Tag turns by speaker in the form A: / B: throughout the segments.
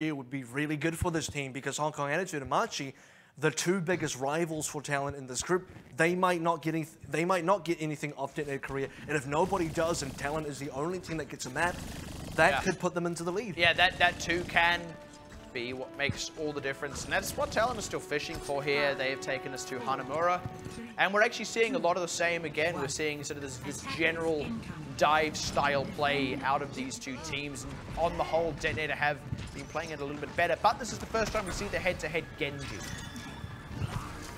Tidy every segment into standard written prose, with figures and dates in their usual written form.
A: It would be really good for this team because Hong Kong Attitude and Machi, the two biggest rivals for Talon in this group, they might not get anything off DeToNator.KOREA, and if nobody does and Talon is the only team that gets a map, that could put them into the lead.
B: Yeah, that too can be what makes all the difference, and that's what Talon is still fishing for here. They have taken us to Hanamura, and we're actually seeing a lot of the same again. We're seeing sort of this general dive style play out of these two teams, and on the whole, DeToNator have been playing it a little bit better, but this is the first time we see the head-to-head Genji.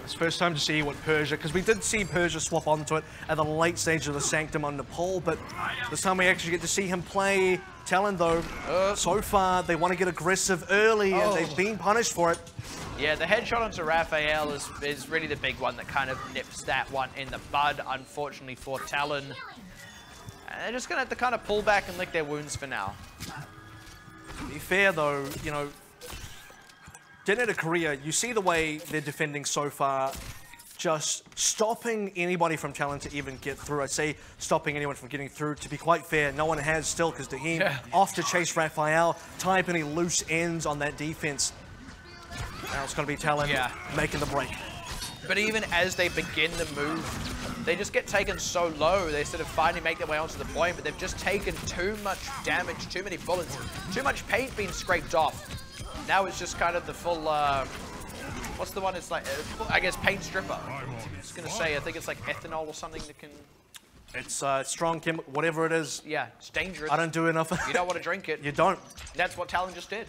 A: It's first time to see what Persia, because we did see Persia swap onto it at the late stage of the Sanctum on Nepal, but this time we actually get to see him play. Talon, though, so far, they want to get aggressive early, and they've been punished for it.
B: Yeah, the headshot onto Raphael is really the big one that kind of nips that one in the bud, unfortunately for Talon. And they're just going to have to kind of pull back and lick their wounds for now.
A: To be fair, though, you know, DeToNator.KOREA, you see the way they're defending so far, just stopping anybody from Talon to even get through. I'd say stopping anyone from getting through. To be quite fair, no one has still, because Daheem off to chase Raphael, tie up any loose ends on that defense. Now it's going to be Talon making the break.
B: But even as they begin the move, they just get taken so low. They sort of finally make their way onto the point, but they've just taken too much damage, too many bullets, too much paint being scraped off. Now it's just kind of the full, what's the one? It's like, I guess, paint stripper. I was going to say, I think it's like ethanol or something that can...
A: It's strong chemical, whatever it is.
B: Yeah, it's dangerous.
A: I don't do enough.
B: You don't want to drink it.
A: You don't.
B: That's what Talon just did.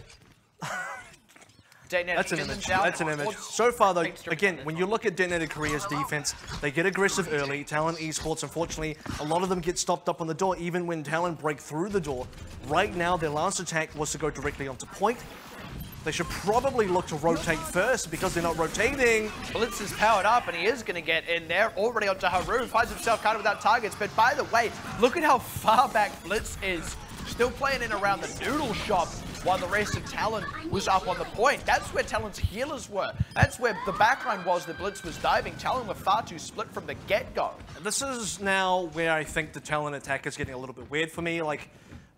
A: That's an image. That's an image. So far, though, again, when you look at DeToNator.KOREA's defense, they get aggressive early. Talon Esports, unfortunately, a lot of them get stopped up on the door, even when Talon break through the door. Right now, their last attack was to go directly onto point. They should probably look to rotate first because they're not rotating.
B: Blitz is powered up and he is going to get in there. Already onto Haru, finds himself kind of without targets. But by the way, look at how far back Blitz is. Still playing in around the noodle shop while the rest of Talon was up on the point. That's where Talon's healers were. That's where the backline was that Blitz was diving. Talon were far too split from the get-go.
A: This is now where I think the Talon attack is getting a little bit weird for me. Like,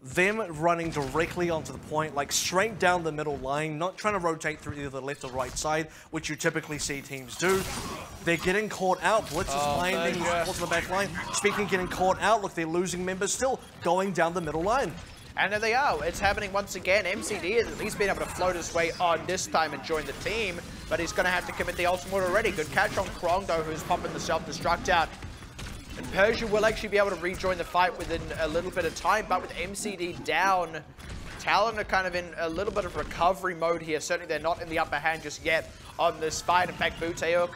A: them running directly onto the point, like straight down the middle line, not trying to rotate through either the left or right side, which you typically see teams do. They're getting caught out. Blitz is finding to the back line. Speaking of getting caught out, look, they're losing members still going down the middle line.
B: And there they are. It's happening once again. MCD has at least been able to float his way on this time and join the team, but he's going to have to commit the ultimate already. Good catch on Krong, though, who's popping the self-destruct out. And Persia will actually be able to rejoin the fight within a little bit of time, but with MCD down, Talon are kind of in a little bit of recovery mode here. Certainly they're not in the upper hand just yet on this fight. In fact, Buteok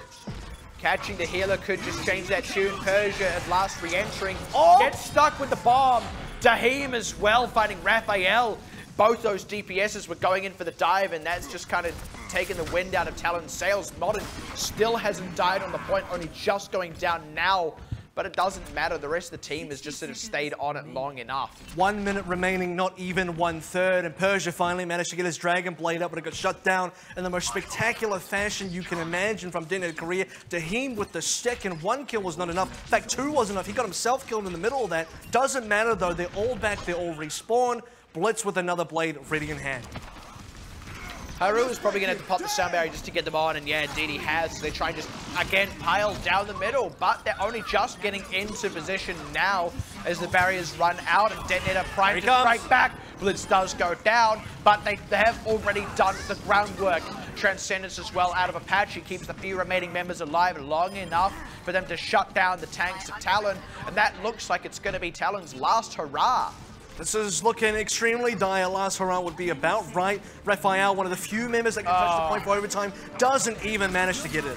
B: catching the healer could just change that tune. Persia at last re-entering. Gets stuck with the bomb. Daheem as well fighting Raphael. Both those DPSs were going in for the dive, and that's just kind of taken the wind out of Talon's sails. Modern still hasn't died on the point, only just going down now. But it doesn't matter. The rest of the team has just sort of stayed on it long enough.
A: 1 minute remaining, not even 1/3, and Persia finally managed to get his Dragon Blade up, but it got shut down in the most spectacular fashion you can imagine from DeToNator.KOREA. Daheem with the second, 1 kill was not enough. In fact, 2 wasn't enough. He got himself killed in the middle of that. Doesn't matter though, they're all back, they're all respawn. Blitz with another blade ready in hand.
B: Haru is probably going to have to pop the sound barrier just to get them on, and yeah, indeed he has. They try and just, again, pile down the middle, but they're only just getting into position now as the barriers run out, and DeToNator primed to strike back. Blitz does go down, but they have already done the groundwork. Transcendence as well out of Apache keeps the few remaining members alive long enough for them to shut down the tanks of Talon, and that looks like it's going to be Talon's last hurrah.
A: This is looking extremely dire. Last hurrah would be about right. Raphael, one of the few members that can touch the point for overtime, doesn't even manage to get it.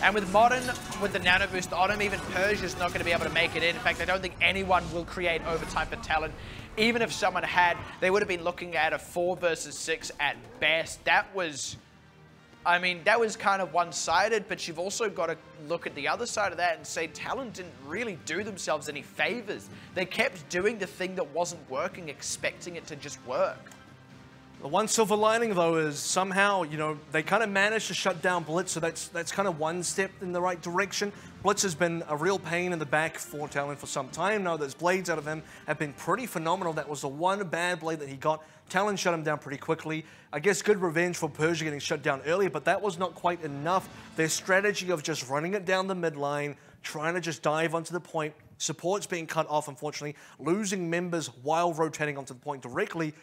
B: And with Modern, with the nano boost on him, even Persia's not going to be able to make it in. In fact, I don't think anyone will create overtime for Talon. Even if someone had, they would have been looking at a 4 versus 6 at best. That was... I mean, that was kind of one-sided, but you've also got to look at the other side of that and say Talon didn't really do themselves any favors. They kept doing the thing that wasn't working, expecting it to just work.
A: The one silver lining, though, is somehow, you know, they kind of managed to shut down Blitz, so that's kind of one step in the right direction. Blitz has been a real pain in the back for Talon for some time now. Those blades out of him have been pretty phenomenal. That was the one bad blade that he got. Talon shut him down pretty quickly. I guess good revenge for Persia getting shut down earlier, but that was not quite enough. Their strategy of just running it down the mid line, trying to just dive onto the point, support's being cut off, unfortunately, losing members while rotating onto the point directly,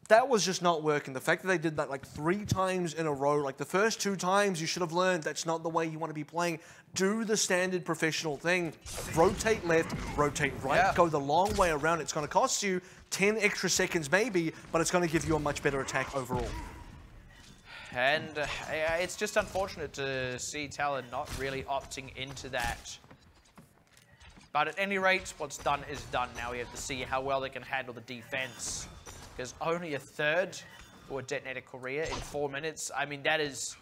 A: that was just not working. The fact that they did that like 3 times in a row, like the first 2 times, you should have learned that's not the way you want to be playing. Do the standard professional thing. Rotate left, rotate right, go the long way around. It's going to cost you 10 extra seconds maybe, but it's going to give you a much better attack overall.
B: And it's just unfortunate to see Talon not really opting into that. But at any rate, what's done is done. Now we have to see how well they can handle the defense. Because only a third for DeToNator.KOREA in 4 minutes. I mean, that is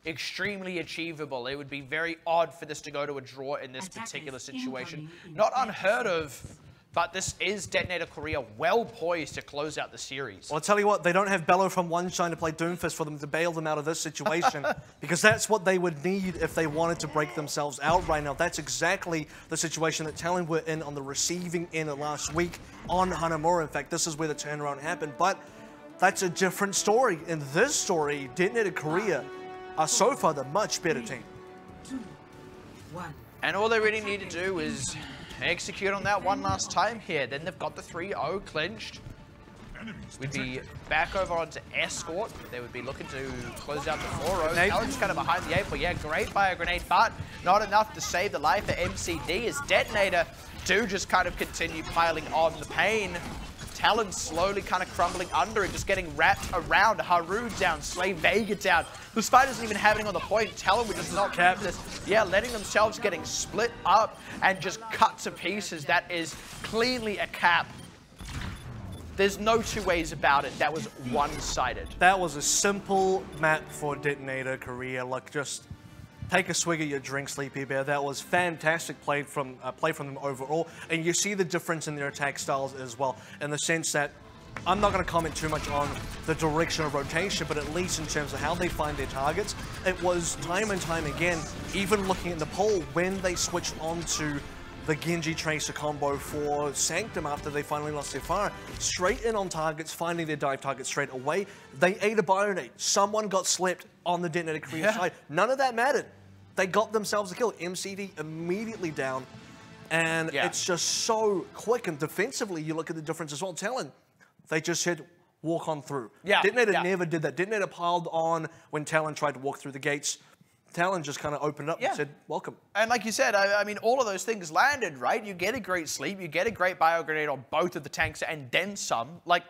B: extremely achievable. It would be very odd for this to go to a draw in this particular situation. Not unheard of, but this is DeToNator.KOREA well poised to close out the series.
A: Well, I'll tell you what, they don't have Bello from One Shine to play Doomfist for them to bail them out of this situation, because that's what they would need if they wanted to break themselves out right now. That's exactly the situation that Talon were in on the receiving end of last week on Hanamura. In fact, this is where the turnaround happened, but that's a different story. In this story, DeToNator.KOREA are so far the much better team.
C: 2, 1.
B: And all they really need to do is execute on that one last time here. Then they've got the 3-0 clinched. We'd be back over onto Escort. They would be looking to close out the 4-0. Talon's kind of behind the 8, but yeah, great bio grenade, but not enough to save the life of MCD as DeToNator do just kind of continue piling on the pain. Talon slowly kind of crumbling under it, just getting wrapped around. Haru down, Slay Vega down. The Spider isn't even having on the point. Talon would just not cap this. Yeah, letting themselves getting split up and just cut to pieces. That is cleanly a cap. There's no 2 ways about it. That was one-sided.
A: That was a simple map for DeToNator.KOREA. Like, just take a swig of your drink, Sleepy Bear. That was fantastic play from them overall. And you see the difference in their attack styles as well, in the sense that I'm not going to comment too much on the direction of rotation, but at least in terms of how they find their targets, it was time and time again, even looking at the poll, when they switched onto the Genji Tracer combo for Sanctum after they finally lost their fire, straight in on targets, finding their dive targets straight away. They ate a Bionate. Someone got slept on the DeToNator.KOREA side. None of that mattered. They got themselves a kill. MCD immediately down, and it's just so quick. And defensively, you look at the difference as well. Talon, they just said, walk on through. DeToNator never did that. DeToNator piled on when Talon tried to walk through the gates. Talon just kind of opened up and said, welcome.
B: And like you said, I mean, all of those things landed, right? You get a great sleep, you get a great bio grenade on both of the tanks and then some. Like,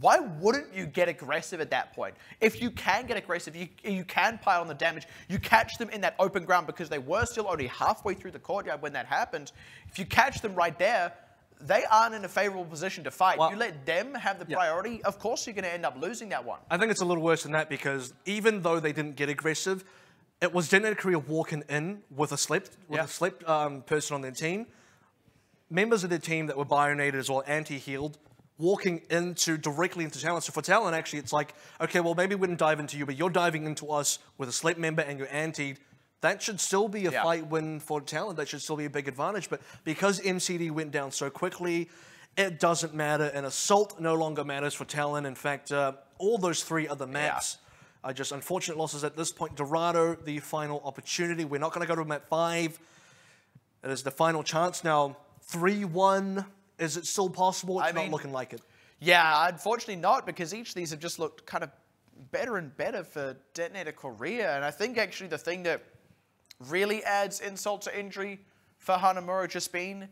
B: why wouldn't you get aggressive at that point? If you can get aggressive, you can pile on the damage. You catch them in that open ground because they were still only halfway through the courtyard when that happened. If you catch them right there, they aren't in a favorable position to fight. Well, you let them have the priority, of course you're going to end up losing that one.
A: I think it's a little worse than that, because even though they didn't get aggressive, it was DeToNator.KOREA walking in with a slept person on their team. Members of their team that were bionated as well, anti-healed, walking directly into Talon. So for Talon, actually, it's like, okay, well, maybe we didn't dive into you, but you're diving into us with a slept member and you're antied. That should still be a fight win for Talon. That should still be a big advantage. But because MCD went down so quickly, it doesn't matter. And Assault no longer matters for Talon. In fact, all those 3 other maps are just unfortunate losses at this point. Dorado, the final opportunity. We're not going to go to map 5. It is the final chance now. 3-1. Is it still possible? It's not looking like it.
B: Yeah, unfortunately not, because each of these have just looked kind of better and better for DeToNator.KOREA. And I think actually the thing that really adds insult to injury for Hanamura just been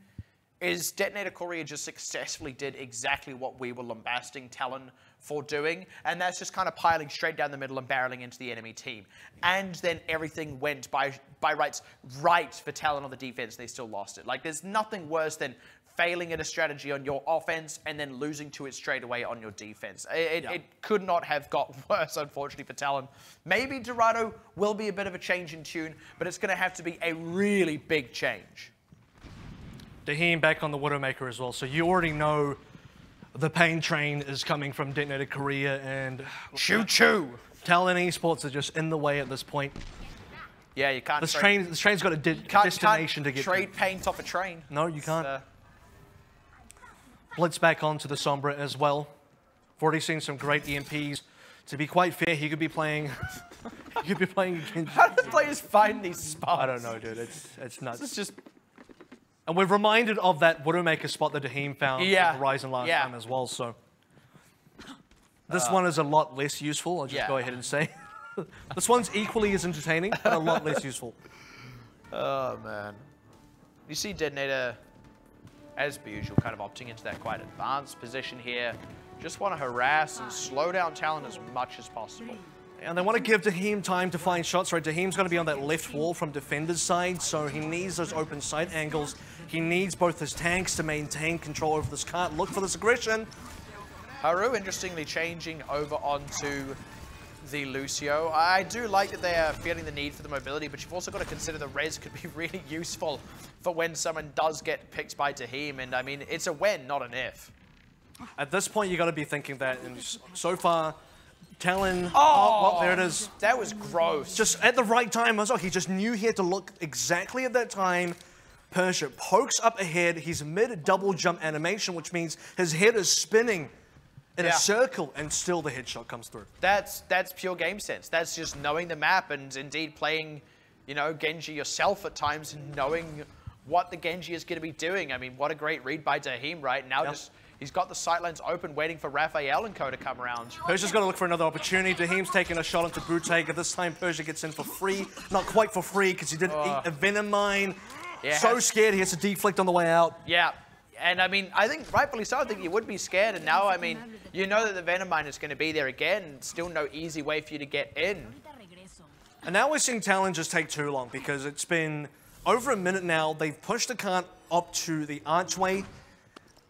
B: is DeToNator.KOREA just successfully did exactly what we were lambasting Talon for doing, and that's just kind of piling straight down the middle and barreling into the enemy team. And then everything went by rights right for Talon on the defense. They still lost it. Like, there's nothing worse than failing at a strategy on your offense and then losing to it straight away on your defense. It could not have got worse, unfortunately, for Talon. Maybe Dorado will be a bit of a change in tune, but it's going to have to be a really big change.
A: Daheem back on the Widowmaker as well, so you already know The pain train is coming from DeToNator.KOREA, and
B: Choo-choo!
A: Talon Esports are just in the way at this point.
B: Yeah, you can't.
A: This train's got a destination to get to.
B: Trade paint off a train.
A: No, you can't. Blitz back onto the Sombra as well. We've already seen some great EMPs. To be quite fair, he could be playing. He could be playing against.
B: How do players find these spots?
A: I don't know, dude. It's nuts.
B: It's just.
A: And we're reminded of that Widowmaker spot that Daheem found
B: Yeah.
A: on Horizon last
B: Yeah.
A: time as well. So this one is a lot less useful. I'll just go ahead and say. This one's equally as entertaining, but a lot less useful.
B: Oh, man. You see DeToNator, as per usual, kind of opting into that quite advanced position here. Just want to harass and slow down Talon as much as possible.
A: And they want to give Daheem time to find shots, right? Daheem's going to be on that left wall from defender's side, so he needs those open sight angles. He needs both his tanks to maintain control over this cart. Look for this aggression.
B: Haru, interestingly, changing over onto the Lucio. I do like that they are feeling the need for the mobility, but you've also got to consider the res could be really useful for when someone does get picked by Daheem. And I mean, it's a when, not an if.
A: At this point, you got to be thinking that, and so far, Talon,
B: well,
A: there it is.
B: That was gross.
A: Just at the right time as well. He just knew he had to look exactly at that time. Persia pokes up ahead. He's mid-double jump animation, which means his head is spinning in a circle, and still the headshot comes through.
B: That's pure game sense. That's just knowing the map and indeed playing, you know, Genji yourself at times and knowing what the Genji is going to be doing. I mean, what a great read by Daheem, right? Now just... He's got the sightlines open, waiting for Raphael and Co to come around.
A: Persia's got to look for another opportunity. Daheem's taking a shot into Bootega. This time, Persia gets in for free. Not quite for free, because he didn't eat a Venom Mine.
B: Yeah,
A: so scared, he has to deflect on the way out.
B: Yeah, and I mean, I think rightfully so. I think you would be scared, and now, I mean, you know that the Venom Mine is going to be there again. Still no easy way for you to get in.
A: And now we're seeing Talon just take too long, because it's been over a minute now. They've pushed the cart up to the archway.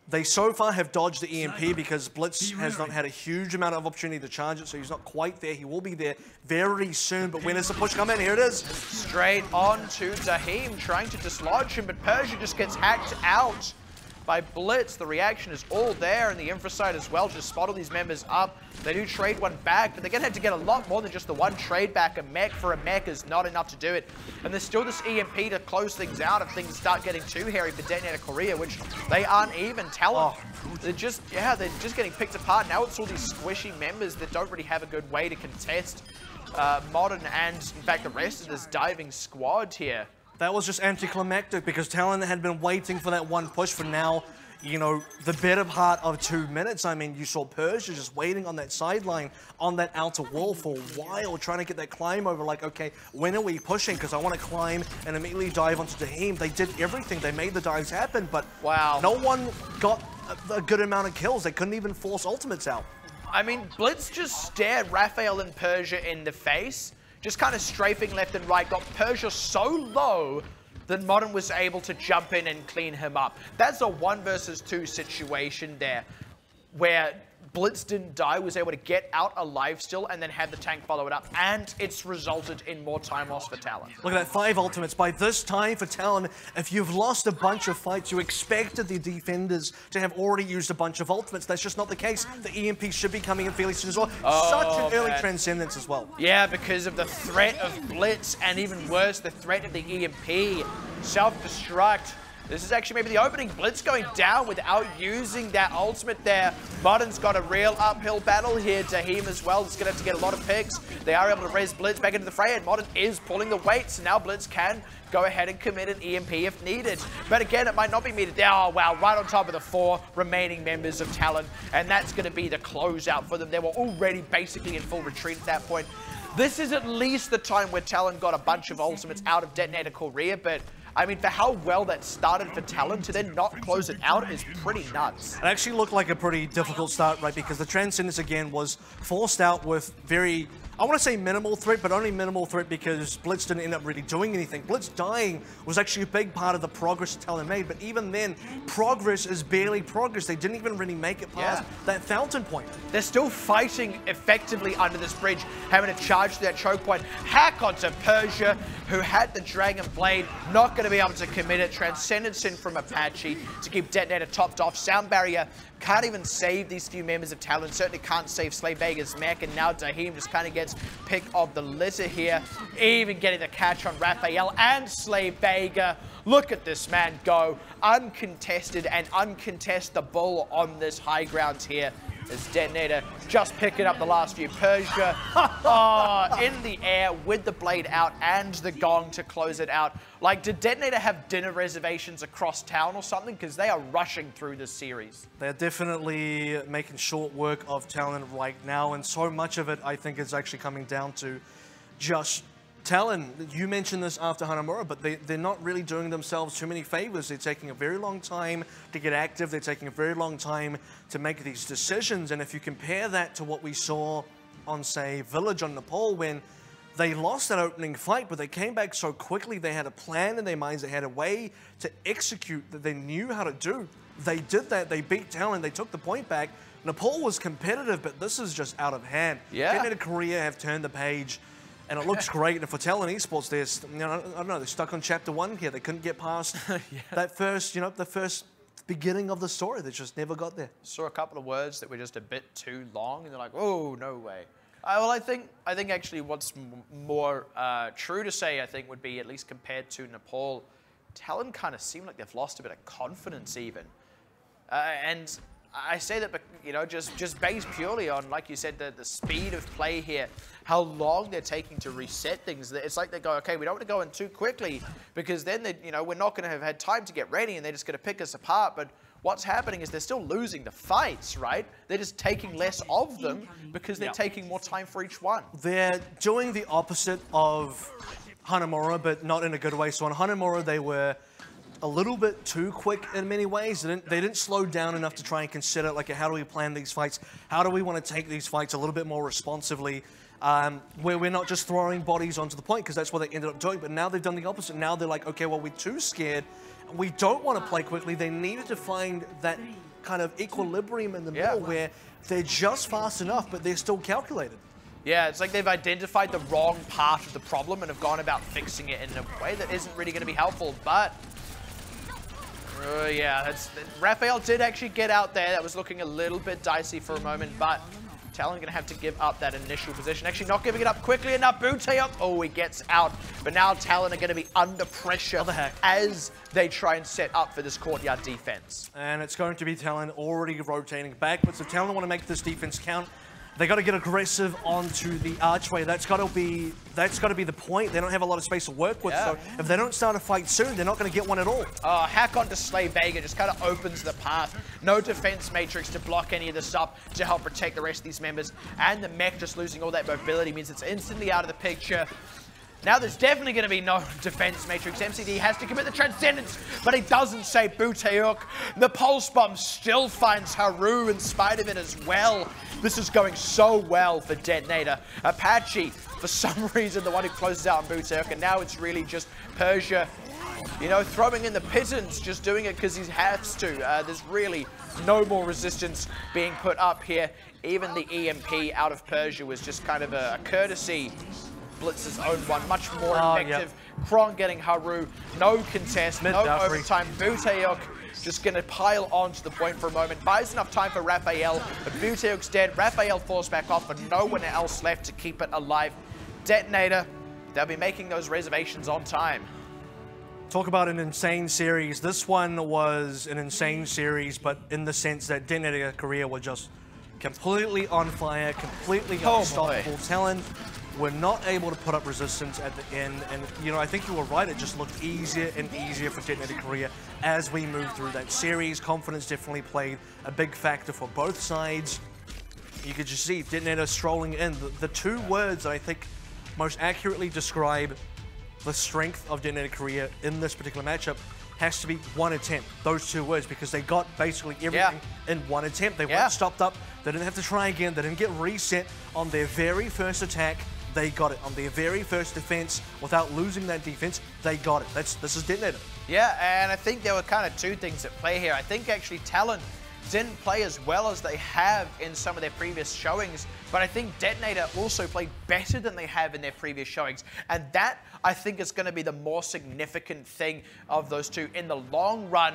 A: They so far have dodged the EMP because Blitz has not had a huge amount of opportunity to charge it, so he's not quite there. He will be there very soon, but when does the push come in? Here it is.
B: Straight on to Daheem, trying to dislodge him, but Persia just gets hacked out by Blitz. The reaction is all there, and the infra side as well. Just spot all these members up. They do trade one back, but they're going to have to get a lot more than just the one trade back. A mech for a mech is not enough to do it. And there's still this EMP to close things out if things start getting too hairy for DeToNator.KOREA, which they aren't even. Talon, they're just getting picked apart. Now it's all these squishy members that don't really have a good way to contest Modern and, in fact, the rest of this diving squad here.
A: That was just anticlimactic because Talon had been waiting for that one push for now, you know, the better part of 2 minutes. I mean, you saw Persia just waiting on that sideline, on that outer wall for a while, trying to get that climb over, like, okay, when are we pushing? Because I want to climb and immediately dive onto Daheem. They did everything. They made the dives happen, but no one got a good amount of kills. They couldn't even force ultimates out.
B: I mean, Blitz just stared Raphael and Persia in the face, just kind of strafing left and right, got Persia so low that Modern was able to jump in and clean him up. That's a 1 versus 2 situation there, where Blitz didn't die, was able to get out alive still, and then have the tank follow it up, and it's resulted in more time loss for Talon.
A: Look at that, 5 ultimates. By this time for Talon, if you've lost a bunch of fights, you expected the defenders to have already used a bunch of ultimates. That's just not the case. The EMP should be coming in fairly soon as well. Such an early transcendence as well.
B: Yeah, because of the threat of Blitz, and even worse, the threat of the EMP. Self-destruct. This is actually maybe the opening. Blitz going down without using that ultimate there. Modern's got a real uphill battle here. Daheem as well is going to have to get a lot of picks. They are able to res Blitz back into the fray, and Modern is pulling the weight, so now Blitz can go ahead and commit an EMP if needed. But again, it might not be needed. Oh, wow, right on top of the 4 remaining members of Talon, and that's going to be the closeout for them. They were already basically in full retreat at that point. This is at least the time where Talon got a bunch of ultimates out of DeToNator.KOREA, but I mean, for how well that started for Talon to then not close it out is pretty nuts.
A: It actually looked like a pretty difficult start, right? Because the Transcendence, again, was forced out with very I want to say minimal threat, but only minimal threat because Blitz didn't end up really doing anything. Blitz dying was actually a big part of the progress Talon made, but even then, progress is barely progress. They didn't even really make it past that fountain point.
B: They're still fighting effectively under this bridge, having to charge through that choke point. Hack onto Persia, who had the Dragon Blade, not going to be able to commit it. Transcendence in from Apache to keep DeToNator topped off. Sound Barrier can't even save these few members of Talon, certainly can't save Slay Vega's mech, and now Daheem just kind of gets pick of the litter here, even getting the catch on Raphael and Slay Vega. Look at this man go, uncontested and uncontestable on this high ground here. As DeToNator just picking up the last few. Persia in the air with the blade out and the gong to close it out. Like, did DeToNator have dinner reservations across town or something? Because they are rushing through this series.
A: They're definitely making short work of Talon right now, and so much of it, I think, is actually coming down to just Talon. You mentioned this after Hanamura, but they're not really doing themselves too many favors. They're taking a very long time to get active. They're taking a very long time to make these decisions. And if you compare that to what we saw on, say, Village on Nepal, when they lost that opening fight, but they came back so quickly, they had a plan in their minds, they had a way to execute that they knew how to do. They did that, they beat Talon, they took the point back. Nepal was competitive, but this is just out of hand.
B: Yeah.
A: DeToNator.KOREA have turned the page. And it looks great. And for Talon Esports, I don't know, they're stuck on chapter 1 here. They couldn't get past that first, the first beginning of the story. They just never got there.
B: Saw a couple of words that were just a bit too long, and they're like, oh, no way. Well, I think actually what's more true to say, I think, would be, at least compared to Nepal, Talon kind of seem like they've lost a bit of confidence even. And I say that, just based purely on, like you said, the speed of play here, how long they're taking to reset things. It's like they go, okay, we don't want to go in too quickly because then we're not going to have had time to get ready and they're just going to pick us apart. But what's happening is they're still losing the fights, right? They're just taking less of them because they're taking more time for each one.
A: They're doing the opposite of Hanamura, but not in a good way. So on Hanamura, they were a little bit too quick in many ways. They didn't slow down enough to try and consider, like, how do we plan these fights? How do we want to take these fights a little bit more responsively, where we're not just throwing bodies onto the point, because that's what they ended up doing. But now they've done the opposite. Now they're like, okay, well, we're too scared. We don't want to play quickly. They needed to find that kind of equilibrium in the middle where they're just fast enough, but they're still calculated.
B: Yeah, it's like they've identified the wrong part of the problem and have gone about fixing it in a way that isn't really going to be helpful, but yeah, Raphael did actually get out there. That was looking a little bit dicey for a moment, but Talon going to have to give up that initial position. Actually not giving it up quickly enough. Booty up. Oh, he gets out. But now Talon are going to be under pressure as they try and set up for this courtyard defense.
A: And it's going to be Talon already rotating back. But so Talon want to make this defense count. They got to get aggressive onto the archway. That's got to be the point. They don't have a lot of space to work with. So if they don't start a fight soon, they're not going to get one at all.
B: Hack onto Slay Vega just kind of opens the path. No defense matrix to block any of this up to help protect the rest of these members. And the mech just losing all that mobility means it's instantly out of the picture. Now there's definitely going to be no defense matrix. MCD has to commit the Transcendence, but he doesn't save Buteok. The Pulse Bomb still finds Haru in spite of it as well. This is going so well for DeToNator. Apache, for some reason, the one who closes out on Buteok, and now it's really just Persia, throwing in the pittance, just doing it because he has to. There's really no more resistance being put up here. Even the EMP out of Persia was just kind of a courtesy. Blitz's own one, much more effective. Krong getting Haru, no contest, no overtime. Buteok just going to pile on to the point for a moment. Buys enough time for Raphael, but Buteok's dead. Raphael falls back off, but no one else left to keep it alive. DeToNator, they'll be making those reservations on time.
A: Talk about an insane series. This one was an insane series, but in the sense that DeToNator.KOREA were just completely on fire, completely unstoppable. Talon were not able to put up resistance at the end, and I think you were right, it just looked easier and easier for DeToNator.KOREA as we moved through that series. Confidence definitely played a big factor for both sides. You could just see DeToNator strolling in. The two words that I think most accurately describe the strength of DeToNator.KOREA in this particular matchup: has to be one attempt, those two words, because they got basically everything in one attempt. They weren't stopped up, they didn't have to try again, they didn't get reset on their very first attack. They got it on their very first defense without losing that defense. They got it. This is DeToNator.
B: Yeah, and I think there were kind of two things at play here. I think actually Talon didn't play as well as they have in some of their previous showings, but I think DeToNator also played better than they have in their previous showings. And that, I think, is going to be the more significant thing of those two in the long run,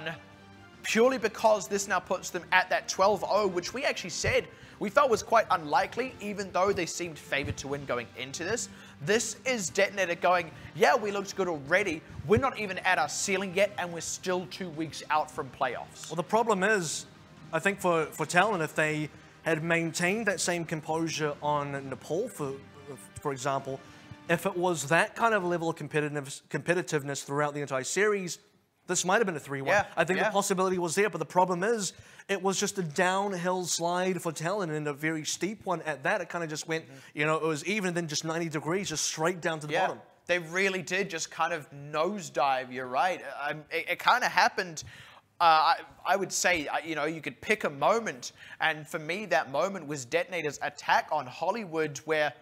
B: purely because this now puts them at that 12-0, which we actually said we felt was quite unlikely, even though they seemed favored to win going into this. This is DeToNator going, yeah, we looked good already. We're not even at our ceiling yet, and we're still 2 weeks out from playoffs.
A: Well, the problem is, I think for Talon, if they had maintained that same composure on Nepal, for example, if it was that kind of level of competitiveness throughout the entire series, this might have been a 3-1. I think the possibility was there, but the problem is it was just a downhill slide for Talon and a very steep one at that. It kind of just went, you know, it was even then just 90 degrees, just straight down to the bottom.
B: They really did just kind of nosedive, you're right. It kind of happened, I would say, you know, you could pick a moment, and for me that moment was DeToNator's attack on Hollywood, where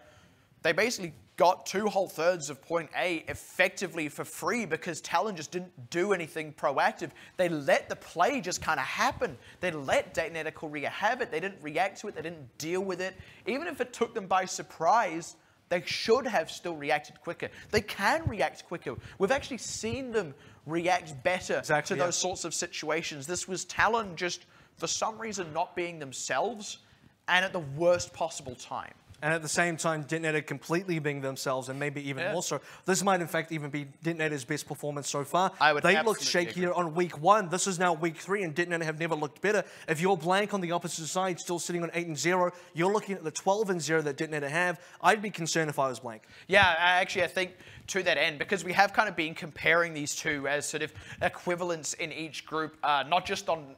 B: they basically got 2 whole thirds of point A effectively for free because Talon just didn't do anything proactive. They let the play just kind of happen. They let DeToNator.KOREA have it. They didn't react to it. They didn't deal with it. Even if it took them by surprise, they should have still reacted quicker. They can react quicker. We've actually seen them react better to those sorts of situations. This was Talon just, for some reason, not being themselves and at the worst possible time.
A: And at the same time, DeToNator completely being themselves, and maybe even more so. This might, in fact, even be DeToNator's best performance so far. They looked shakier on week 1. This is now week 3, and DeToNator have never looked better. If you're blank on the opposite side, still sitting on 8-0, you're looking at the 12-0 that DeToNator have. I'd be concerned if I was blank.
B: Yeah, actually, I think to that end, because we have kind of been comparing these two as sort of equivalents in each group, not just on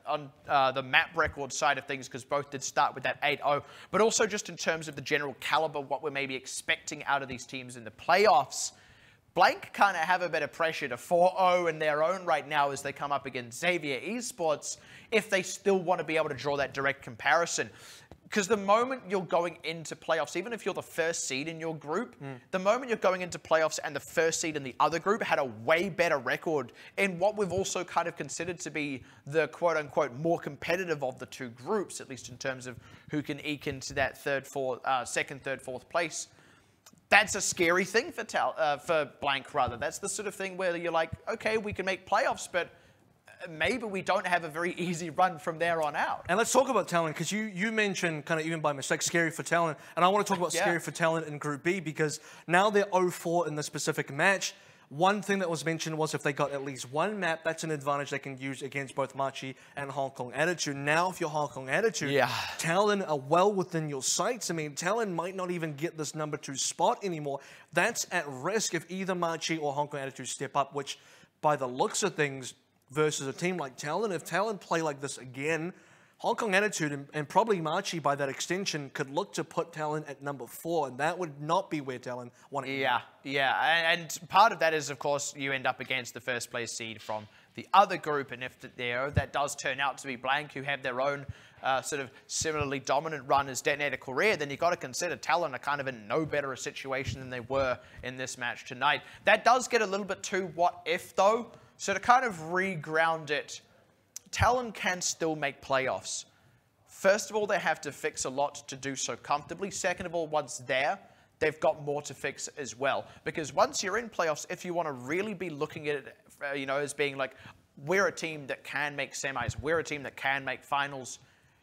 B: the map record side of things, because both did start with that 8-0, but also just in terms of the general caliber, what we're maybe expecting out of these teams in the playoffs. Blank kind of have a bit of pressure to 4-0 in their own right now as they come up against AVRL Esports, if they still want to be able to draw that direct comparison. Because the moment you're going into playoffs, even if you're the first seed in your group, the moment you're going into playoffs and the first seed in the other group had a way better record in what we've also kind of considered to be the quote-unquote more competitive of the two groups, at least in terms of who can eke into that second, third, fourth place. That's a scary thing for Blank, rather. That's the sort of thing where you're like, okay, we can make playoffs, but maybe we don't have a very easy run from there on out.
A: And let's talk about Talon, because you mentioned, kind of even by mistake, scary for Talon. And I want to talk about scary for Talon in Group B, because now they're 0-4 in this specific match. One thing that was mentioned was if they got at least one map, that's an advantage they can use against both Machi and Hong Kong Attitude. Now, if you're Hong Kong Attitude, Talon are well within your sights. I mean, Talon might not even get this number 2 spot anymore. That's at risk if either Machi or Hong Kong Attitude step up, which, by the looks of things, versus a team like Talon, if Talon play like this again, Hong Kong Attitude and probably Machi by that extension could look to put Talon at number 4, and that would not be where Talon wanted to be.
B: Yeah, and part of that is, of course, you end up against the first place seed from the other group, and if that does turn out to be Blank, who have their own sort of similarly dominant run as DeToNator.KOREA, then you've got to consider Talon are kind of in no better a situation than they were in this match tonight. That does get a little bit too what if, though. So to kind of re-ground it, Talon can still make playoffs. First of all, they have to fix a lot to do so comfortably. Second of all, once there, they've got more to fix as well. Because once you're in playoffs, if you want to really be looking at it, you know, as being like, we're a team that can make semis, we're a team that can make finals,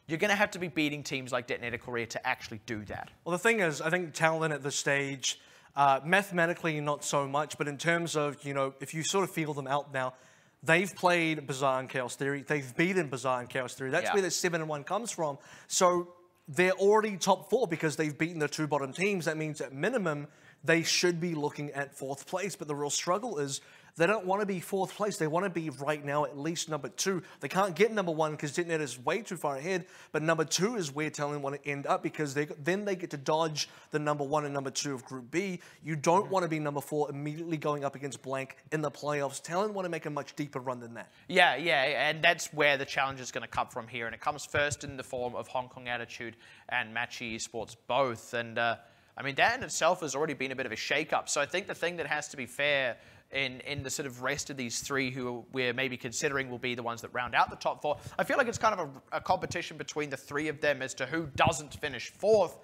B: you're going to have to be beating teams like DeToNator.KOREA to actually do that.
A: Well, the thing is, I think Talon at this stage, mathematically not so much, but in terms of, you know, if you sort of feel them out now, they've played Bazaar and Chaos Theory. They've beaten Bazaar and Chaos Theory. That's where the 7-1 comes from. So they're already top 4 because they've beaten the 2 bottom teams. That means at minimum, they should be looking at 4th place. But the real struggle is They don't want to be 4th place. They want to be right now at least number 2. They can't get number 1 because DeToNator is way too far ahead. But number 2 is where Talon want to end up because then they get to dodge the number 1 and number 2 of Group B. You don't want to be number 4 immediately going up against blank in the playoffs. Talon want to make a much deeper run than that.
B: Yeah, and that's where the challenge is going to come from here. And it comes first in the form of Hong Kong Attitude and Matchy Esports both. And I mean, that in itself has already been a bit of a shake-up. So I think the thing that has to be fair in the sort of rest of these 3 who we're maybe considering will be the ones that round out the top 4, I feel like it's kind of a competition between the 3 of them as to who doesn't finish 4th.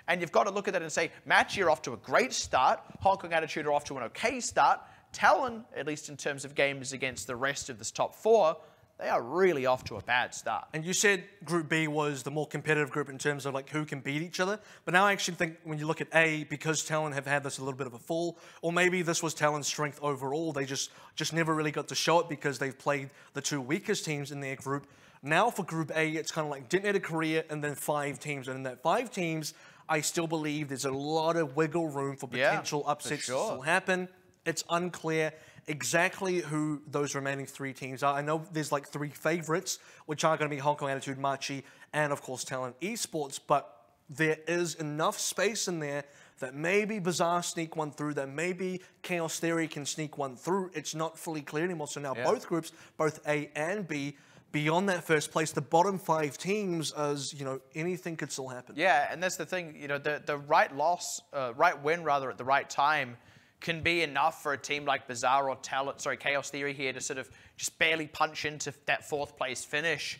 B: And you've got to look at that and say, Matchy are off to a great start, Hong Kong Attitude are off to an okay start, Talon, at least in terms of games against the rest of this top 4, they are really off to a bad start.
A: And you said Group B was the more competitive group in terms of like who can beat each other. But now I actually think when you look at A, because Talon have had this a little bit of a fall, or maybe this was Talon's strength overall, they just never really got to show it because they've played the 2 weakest teams in their group. Now for Group A, it's kind of like DeToNator.KOREA and then 5 teams. And in that 5 teams, I still believe there's a lot of wiggle room for potential upsets to still happen. It's unclear exactly who those remaining 3 teams are. I know there's like 3 favorites, which are going to be Hong Kong Attitude, Matchy, and of course Talon Esports, but there is enough space in there that maybe Bazaar sneak one through, that maybe Chaos Theory can sneak one through. It's not fully clear anymore, so now both groups, both A and B, beyond that first place, the bottom 5 teams, as you know, anything could still happen.
B: Yeah, and that's the thing, you know, the right win at the right time can be enough for a team like Bazaar or Chaos Theory here to sort of just barely punch into that 4th place finish.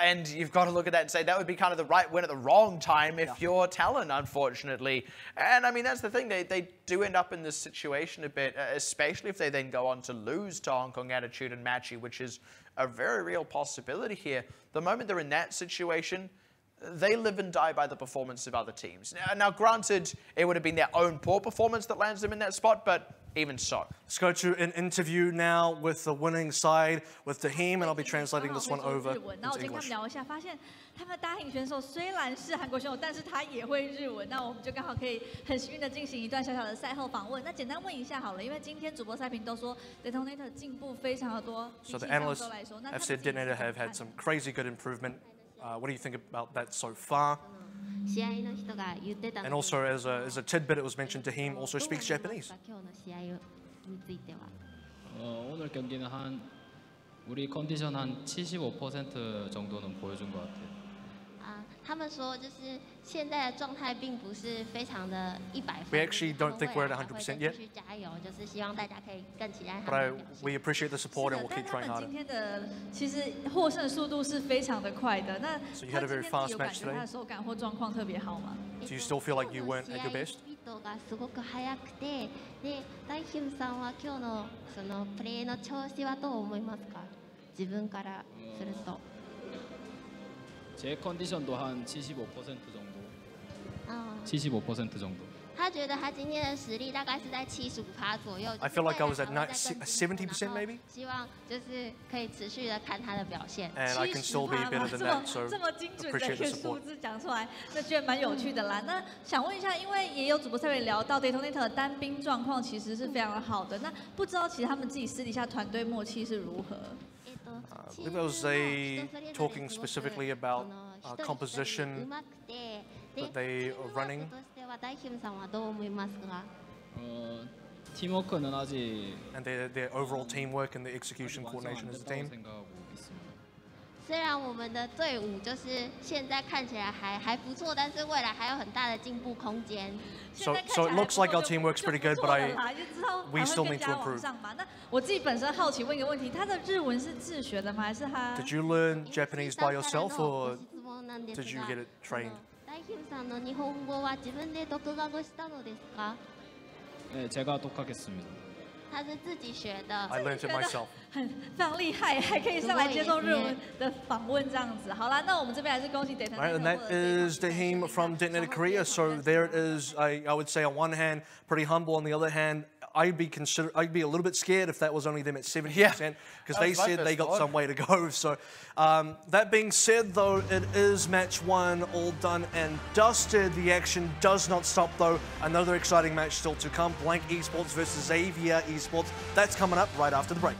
B: And you've got to look at that and say that would be kind of the right win at the wrong time if you're Talon, unfortunately. And I mean, that's the thing, they do end up in this situation a bit, especially if they then go on to lose to Hong Kong Attitude and Matchy, which is a very real possibility here. The moment they're in that situation, they live and die by the performance of other teams. Now, granted, it would have been their own poor performance that lands them in that spot, but even so.
A: Let's go to an interview now with the winning side, with Tahim, and I'll be translating this one over into English.
D: 他们答应选手虽然是韩国选手，但是他也会日文。那我们就刚好可以很幸运的进行一段小小的赛后访问。那简单问一下好了，因为今天主播赛评都说 DeToNator 进步非常的多。
A: So the analysts have said DeToNator have had some crazy good improvement. What do you think about that so far? And also, as a tidbit, it was mentioned, Tahim also speaks Japanese.
E: 오늘 경기는 한 우리 컨디션 한 75% 정도는 보여준 것 같아요.
F: 他们说就是现在的状态并不是非常的100%。
A: We actually don't think we're at 100% yet.
F: 继续加油，就是希望大家可以更期待他
A: But
F: 们的表现。
A: we appreciate the support and we'll keep trying
D: 但他们
A: harder.
D: 今天的其实获胜速度是非常的快的。那
A: So you
D: 他
A: had a
D: 今
A: very
D: 天
A: fast
D: 有感
A: match
D: 觉他
A: today.
D: 的手感或状况特别好吗？
A: Do you still feel like you weren't at your best?
F: スピードがすごく速くて、でダイヒムさんは今日のそのプレーの調子はどう思いますか？自分からすると。
E: 제 컨디션도 한 75% 정도. 75% 정도.
F: 他觉得他今天的实力大概是在75%左右。
A: I feel like I was at 70% maybe.
F: 希望就是可以持续的看他的表现。
A: And I can still be better than that, so
D: 这么精准的
A: appreciate
D: 一
A: the
D: 个数
A: support.
D: 字讲出来，那觉得蛮有趣的啦。那想问一下，因为也有主播赛会聊到 DeToNator 的单兵状况其实是非常的好的，那不知道其实他们自己私底下团队默契是如何？
A: I believe there was talking specifically about composition that they are running.
E: 팀워크는 아직
A: And their overall teamwork and the execution coordination as a team.
E: 생각하고 있습니다.
F: 虽然我们的队伍就是现在看起来还不错，但是未来还有很大的进步空间。
A: So it looks like our teamwork's pretty good, but we still need to improve.
D: 那我自己本身好奇问一个问题，他的日文是自学的吗？还是他
A: Did you learn Japanese by yourself, or did you get it trained?
F: ダイヒムさんの日本語は自分で独学したのですか？
E: 네, 제가 독학했습니다.
F: 他是自己学的。
A: I learned it myself.
D: 很非常厉害，还可以上来接受日文的访问这样子。好啦，那我们这边还是恭喜 DeToNator。
A: Right, and that is Tahim from DeToNator.KOREA. So there it is. I would say on one hand, pretty humble. On the other hand, I'd be a little bit scared if that was only them at 70%, because they said they got some way to go. So that being said, though, it is match 1 all done and dusted. The action does not stop, though. Another exciting match still to come. Blank Esports versus AVRL Esports. That's coming up right after the break.